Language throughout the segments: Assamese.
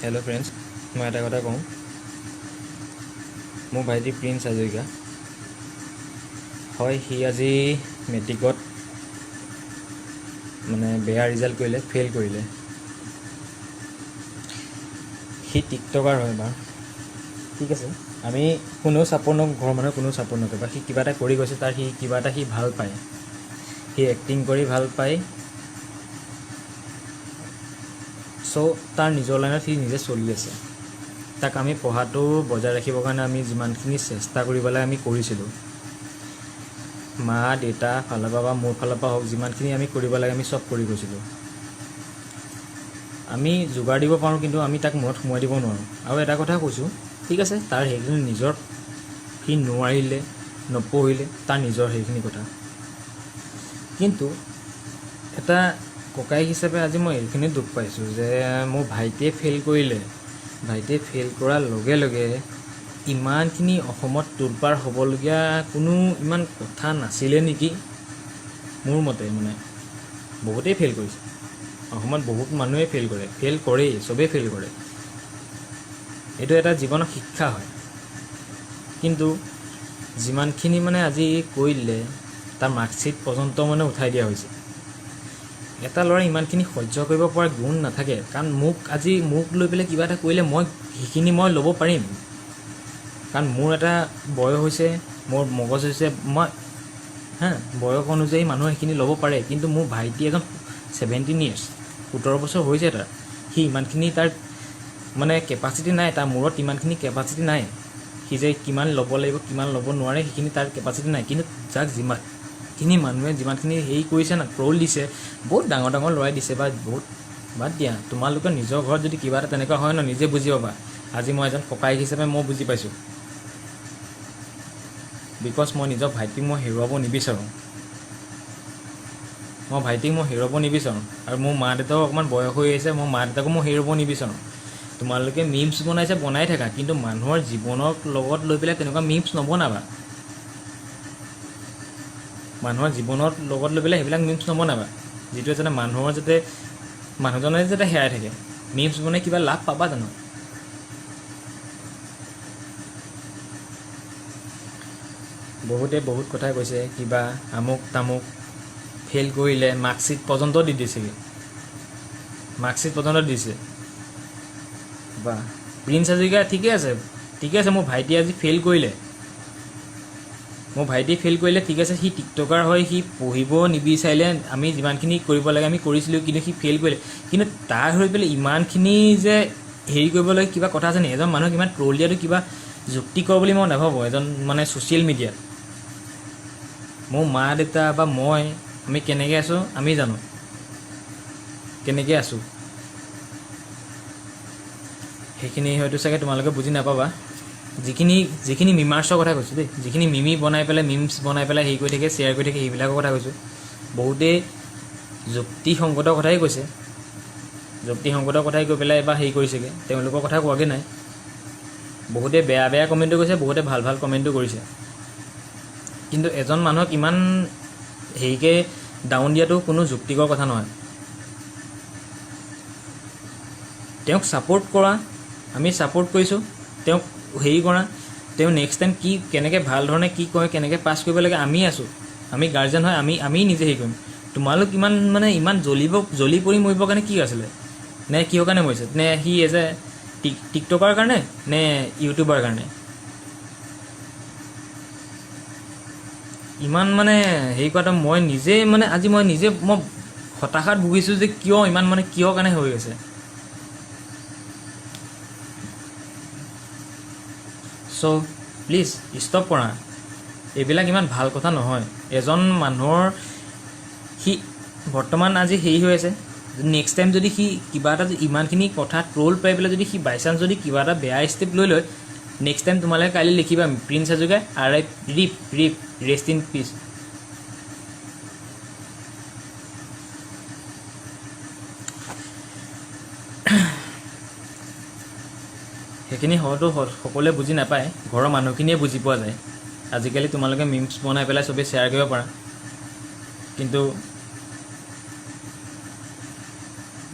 হেল্ল' ফ্ৰেণ্ডছ, মই এটা কথা কওঁ। মোৰ ভাইটি প্ৰিন্স হাজৰিকা হয়, সি আজি মেট্ৰিকত বেয়া ৰিজাল্ট কৰিলে, ফেইল কৰিলে। সি টিকটকাৰ হয় বাৰু, ঠিক আছে। আমি কোনেও ছাপোৰ্ট নকৰোঁ, ঘৰৰ মানুহে কোনেও ছাপোৰ্ট নকৰে। বা সি কিবা এটা কৰি গৈছে, তাৰ কিবা এটা সি ভাল পায়। সি এক্টিং কৰি ভাল পায়। চ' তাৰ নিজৰ লাইনত সি নিজে চলি আছে। তাক আমি পঢ়াটো বজাই ৰাখিবৰ কাৰণে আমি যিমানখিনি চেষ্টা কৰিব লাগে আমি কৰিছিলোঁ। মা দেউতা ফালৰ পৰা বা মোৰ ফালৰ পৰা হওক, যিমানখিনি আমি কৰিব লাগে আমি চব কৰি গৈছিলোঁ। আমি যোগাৰ দিব পাৰোঁ, কিন্তু আমি তাক মূৰত সোমোৱাই দিব নোৱাৰোঁ। আৰু এটা কথা কৈছোঁ, ঠিক আছে, তাৰ সেইখিনি নিজৰ, সি নোৱাৰিলে, নপঢ়িলে, তাৰ নিজৰ সেইখিনি কথা। কিন্তু এটা ককাই হিচাপে আজি মই এইখিনি দুখ পাইছোঁ যে মোৰ ভাইটিয়ে ফেইল কৰিলে। ভাইটিয়ে ফেইল কৰাৰ লগে লগে ইমানখিনি অসমত তোলপাৰ হ'বলগীয়া কোনো ইমান কথা নাছিলে নেকি? মোৰ মতে বহুতেই ফেইল কৰিছে। অসমত বহুত মানুহে ফেইল কৰেই, চবেই ফেইল কৰে। এইটো এটা জীৱনৰ শিক্ষা হয়। কিন্তু যিমানখিনি আজি কৰি দিলে, তাৰ মাৰ্কশ্বিট পৰ্যন্ত উঠাই দিয়া হৈছে। এটা ল'ৰা ইমানখিনি সহ্য কৰিব পৰা গুণ নাথাকে। কাৰণ মোক লৈ পেলাই কিবা এটা কৰিলে সেইখিনি মই ল'ব পাৰিম। কাৰণ মোৰ এটা বয়স হৈছে, মোৰ মগজ হৈছে, বয়স অনুযায়ী মানুহে সেইখিনি ল'ব পাৰে। কিন্তু মোৰ ভাইটি এজন 17 years, 17 বছৰ হৈছে তাৰ। সি ইমানখিনি তাৰ কেপাচিটি নাই, তাৰ মূৰত ইমানখিনি কেপাচিটি নাই। সি যে কিমান ল'ব লাগিব, কিমান ল'ব নোৱাৰে, সেইখিনি তাৰ কেপাচিটি নাই। কিন্তু যাক যিমানখিনি মানুহে যিমানখিনি হেৰি কৰিছে না, ট্ৰল দিছে, বহুত ডাঙৰ ডাঙৰ ল'ৰাই দিছে, বা বহুত বাদ দিয়া। তোমালোকে নিজৰ ঘৰত যদি কিবা এটা তেনেকুৱা হয় ন, নিজে বুজি পাবা। আজি মই এজন ককাই হিচাপে মই বুজি পাইছোঁ। বিকজ মই নিজৰ ভাইটিক মই হেৰুৱাব নিবিচাৰোঁ। হেৰুৱাব নিবিচাৰোঁ। আৰু মোৰ মা দেউতাও অকণমান বয়স হৈ আহিছে, মই মা দেউতাকো মই হেৰুৱাব নিবিচাৰোঁ। তোমালোকে মিমছ বনাইছে, বনাই থাকা, কিন্তু মানুহৰ জীৱনৰ লগত লৈ পেলাই তেনেকুৱা মিমছ নবনাবা। মানুহৰ জীৱনত লগত লৈ পেলাই সেইবিলাক মিমছ নবনাবা, যিটোৱে যাতে মানুহজনে যাতে হেৰাই থাকে। মিমছ বনাই কিবা লাভ পাবা জানো? বহুতে বহুত কথাই কৈছে, কিবা আমুক তামুক, ফেইল কৰিলে মাৰ্কশ্বিট পৰ্যন্ত দি দিছেগৈ। বা প্ৰিন্স হাজৰিকা ঠিকে আছে। মোৰ ভাইটিয়ে আজি ফেইল কৰিলে, ঠিক আছে। সি টিকটকাৰ হয়, সি পঢ়িব নিবিচাৰিলে। আমি যিমানখিনি কৰিব লাগে আমি কৰিছিলোঁ, কিন্তু সি ফেইল কৰিলে। কিন্তু তাৰ হৈ পেলাই ইমানখিনি যে হেৰি কৰিব লাগে, কিবা কথা আছে নেকি? এজন মানুহক ইমান ট্ৰল দিয়াটো কিবা যুক্তিকৰ বুলি মই নাভাবোঁ। এজন ছ'চিয়েল মিডিয়াত মোৰ মা দেউতা বা আমি কেনেকৈ আছোঁ আমি জানো, কেনেকৈ আছোঁ। সেইখিনি হয়তো চাগে তোমালোকে বুজি নাপাবা। যিখিনি মিমাৰ্ছৰ কথা কৈছোঁ দেই, যিখিনি মিমছ বনাই পেলাই হেৰি কৰি থাকে, শ্বেয়াৰ কৰি থাকে, সেইবিলাকৰ কথা কৈছোঁ। বহুতেই যুক্তিসংগতৰ কথাই কৈছে, যুক্তিসংগতৰ কথাই কৈ পেলাই এবাৰ হেৰি কৰিছেগৈ। তেওঁলোকৰ কথা কোৱাগৈ নাই। বহুতে বেয়া বেয়া কমেণ্টো কৰিছে, বহুতে ভাল ভাল কমেণ্টো কৰিছে। কিন্তু এজন মানুহক ইমান হেৰিকৈ ডাউন দিয়াটো কোনো যুক্তিকৰ কথা নহয়। তেওঁক ছাপোৰ্ট কৰা, আমি ছাপোৰ্ট কৰিছোঁ। তেওঁক হেৰি কৰা, তেওঁ নেক্সট টাইম কেনেকৈ ভাল ধৰণে কি কয়, কেনেকৈ পাছ কৰিব লাগে, আমি আছোঁ। আমি গাৰ্জেন হয়, আমি নিজে হেৰি কৰিম। তোমালোক ইমান জ্বলি পৰি মৰিবৰ কাৰণে কি আছিলে? নে কিহৰ কাৰণে মৰিছে? নে সি এজ এ টিকটকাৰ কাৰণে, নে ইউটিউবাৰ কাৰণে? ইমান হেৰি কৰাটো মই নিজে হতাশাত ভুগিছোঁ যে কিয় ইমান কিহৰ কাৰণে হৈ গৈছে। চ' প্লিজ ষ্টপ কৰা। এইবিলাক ইমান ভাল কথা নহয়। এজন মানুহৰ সি বৰ্তমান আজি হেৰি হৈ আছে, নেক্সট টাইম যদি সি কিবা এটা ইমানখিনি কথা ট্ৰল পাই পেলাই যদি সি বাই চান্স যদি কিবা এটা বেয়া ষ্টেপ লৈ লয়, নেক্সট টাইম তোমালোকে কাইলৈ লিখিবা Prince Hazarika RIP rest in peace. সেইখিনি হয়তো সকলোৱে বুজি নাপায়, ঘৰৰ মানুহখিনিয়ে বুজি পোৱা যায়। আজিকালি তোমালোকে মিমছ বনাই পেলাই চবেই শ্বেয়াৰ কৰিব পাৰা, কিন্তু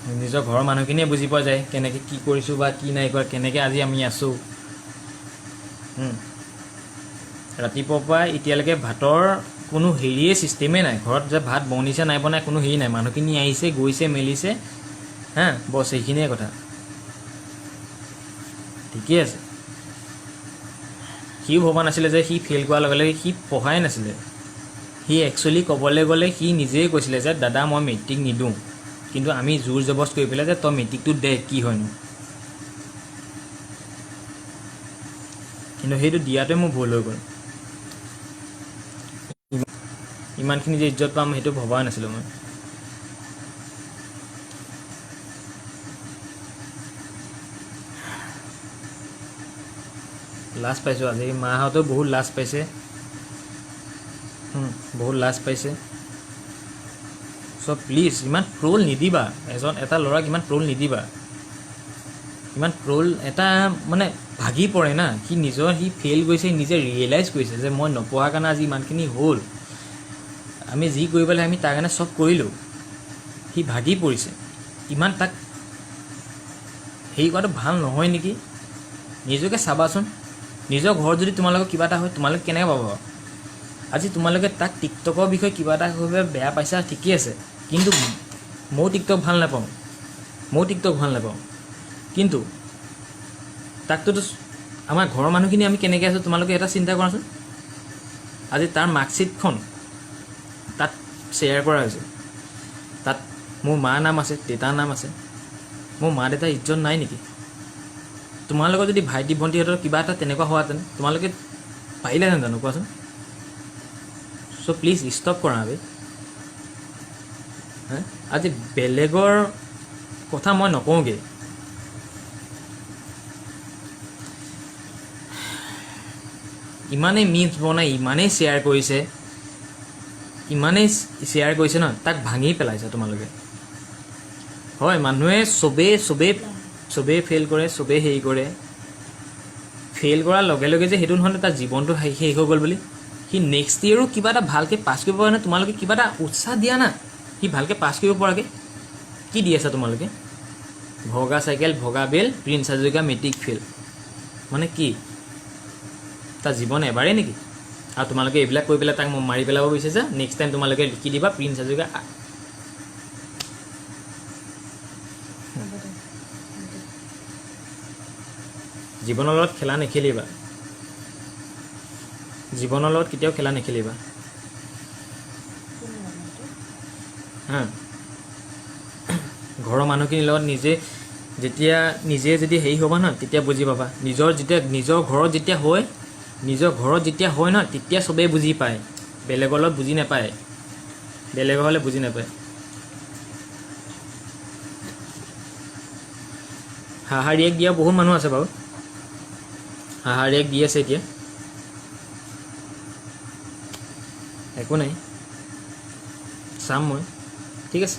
নিজৰ ঘৰৰ মানুহখিনিয়ে বুজি পোৱা যায় কেনেকৈ কি কৰিছোঁ বা কি নাই কৰা, কেনেকৈ আজি আমি আছোঁ। ৰাতিপুৱাৰ পৰা এতিয়ালৈকে ভাতৰ কোনো হেৰিয়ে ছিষ্টেমেই নাই, ঘৰত যে ভাত বনিছে নাই বনাই কোনো হেৰি নাই, মানুহখিনি আহিছে গৈছে মেলিছে, বছ সেইখিনিয়ে কথা। ঠিকেই আছে, সিও ভবা নাছিলে যে সি ফেইল কৰাৰ লগে লগে সি পঢ়াই নাছিলে। সি একচুৱেলি ক'বলৈ গ'লে সি নিজেই কৈছিলে যে দাদা মই মেট্ৰিক নিদিওঁ, কিন্তু আমি জোৰ জবজ কৰি পেলাই যে তই মেট্ৰিকটো দে কি হয়নো, কিন্তু সেইটো দিয়াটোৱে মোৰ ভুল হৈ গ'ল। ইমানখিনি যে ইজ্জত পাম সেইটো ভবাই নাছিলোঁ মই। লাজ পাইছোঁ আজি, মাহঁতেও বহুত লাজ পাইছে, বহুত লাজ পাইছে। চ' প্লিজ ইমান ট্ৰল নিদিবা, এটা ল'ৰাক ইমান ট্ৰল নিদিবা। ইমান ট্ৰল এটা মানে ভাগি পৰে না, সি ফেইল গৈছে, নিজে ৰিয়েলাইজ কৰিছে যে মই নপঢ়াৰ কাৰণে আজি ইমানখিনি হ'ল, আমি যি কৰিব লাগে আমি তাৰ কাৰণে চব কৰিলোঁ, সি ভাগি পৰিছে। ইমান তাক হেৰি কৰাটো ভাল নহয় নেকি? নিজকে চাবাচোন, নিজৰ ঘৰত যদি তোমালোকৰ কিবা এটা হয় তোমালোকে কেনেকৈ পাবা? আজি তোমালোকে তাক টিকটকৰ বিষয়ে কিবা এটা হৈ বেয়া পাইছা ঠিকেই আছে, কিন্তু ময়ো টিকটক ভাল নাপাওঁ, কিন্তু তাকটোতো আমাৰ ঘৰৰ মানুহখিনি আমি কেনেকৈ আছোঁ তোমালোকে এটা চিন্তা কৰাচোন। আজি তাৰ মাৰ্কশ্বিটখন তাত শ্বেয়াৰ কৰা হৈছে, তাত মোৰ মাৰ নাম আছে, দেউতাৰ নাম আছে, মোৰ মা দেউতাৰ ইজ্জত নাই নেকি? তোমালোকৰ যদি ভাইটি ভণ্টিহঁতৰ কিবা এটা তেনেকুৱা হোৱাহেঁতেন তোমালোকে পাৰিলেহেঁতেন জানো কোৱাচোন? চ' প্লিজ ষ্টপ কৰা বে। আজি বেলেগৰ কথা মই নকওঁগৈ, ইমানেই মিমছ বনাই ইমানেই শ্বেয়াৰ কৰিছে ন, তাক ভাঙি পেলাইছে তোমালোকে। হয়, মানুহে চবেই ফেইল কৰে, চবেই হেৰি কৰে। ফেইল কৰাৰ লগে লগে যে সেইটো নহয় তাৰ জীৱনটো শেষ হৈ গ'ল বুলি। সি নেক্সট ইয়েৰো কিবা এটা ভালকৈ পাছ কৰিব পৰা নাই, তোমালোকে কিবা এটা উৎসাহ দিয়া না, সি ভালকৈ পাছ কৰিব পৰাকৈ। কি দি আছা তোমালোকে? ভগা চাইকেল, ভগা বেল, প্ৰিন্স হাজৰিকা মেট্ৰিক ফেইল, মানে কি তাৰ জীৱন এবাৰেই নেকি? আৰু তোমালোকে এইবিলাক কৰি পেলাই তাক মাৰি পেলাব বিচাৰিছা। নেক্সট টাইম তোমালোকে লিখি দিবা প্ৰিন্স হাজৰিকা। জীৱনৰ লগত খেলা নেখেলিবা, জীৱনৰ লগত কেতিয়াও খেলা নেখেলিবা। ঘৰৰ মানুহখিনিৰ লগত নিজে যদি হেৰি হ'বা ন, তেতিয়া বুজি পাবা। নিজৰ ঘৰত যেতিয়া হয় ন, তেতিয়া চবেই বুজি পায়, বেলেগৰ লগত বুজি নাপায়, বেলেগৰ হ'লে বুজি নাপায়। হাঁহা ৰিয়েক্ট দিয়া বহুত মানুহ আছে বাৰু, হাঁহা ৰিয়েক্ট দি আছে এতিয়া, একো নাই, চাম মই, ঠিক আছে।